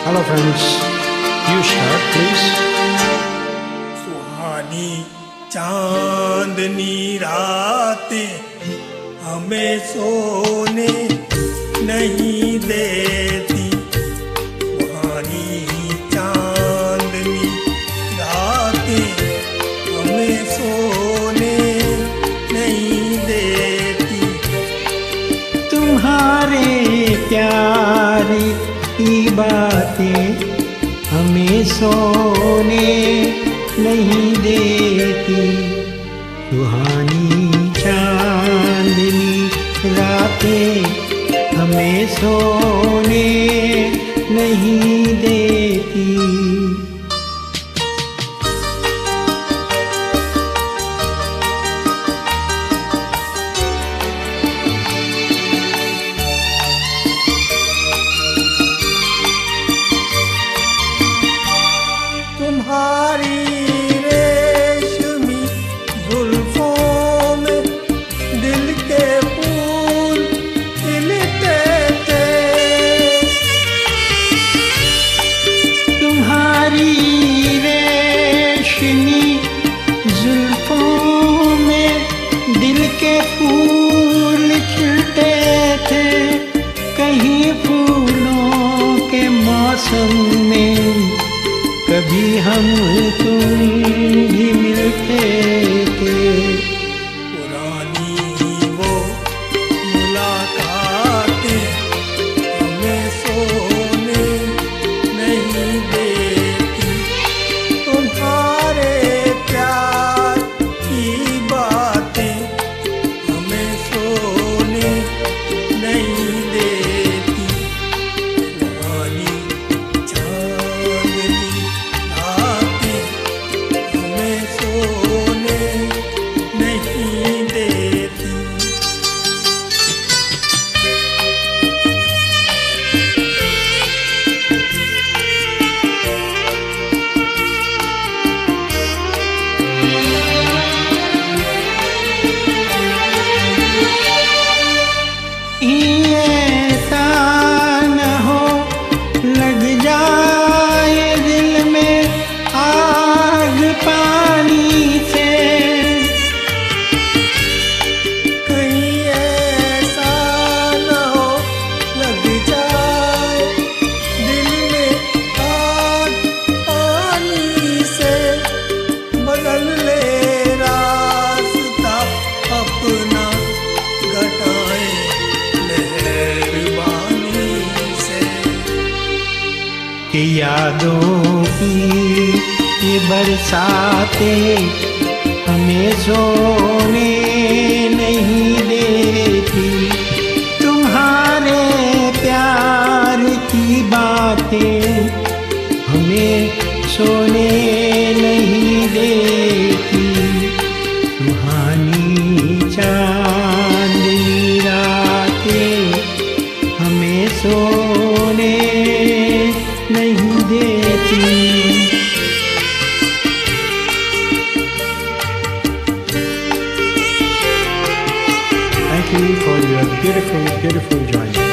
Hello friends, you start please. सुहानी चांदनी रातें हमें सोने नहीं देती। सुहानी चांदनी रातें हमें सोने नहीं देती। तुम्हारे प्यार की बातें हमें सोने नहीं देती। सुहानी चांदनी रातें हमें सोने नहीं देती। तुम्हारी रेशमी जुल्फों में दिल के फूल खिलते थे। तुम्हारी रेशमी जुल्फों में दिल के फूल खिलते थे। कहीं फूलों के मौसम में कभी हम तुम भी मिलते थे। पुरानी वो मुलाकातें हमें सोने नहीं देती। तुम्हारे प्यार की बातें हमें सोने नहीं देती। पुरानी चांदनी रातें हमें सोने नहीं देती। ऐसा न हो लग जाए दिल में आग पानी से। कहीं ऐसा न हो लग जाए दिल में आग पानी से। बदल ले रास्ता अपना घटाए मेहरबानी से। कि यादों की ये बरसातें हमें सोने नहीं देती। तुम्हारे प्यार की बातें हमें सोने नहीं देती। सुहानी चांदनी रातें हमें सोने नहीं देती। Thank you for your beautiful joining.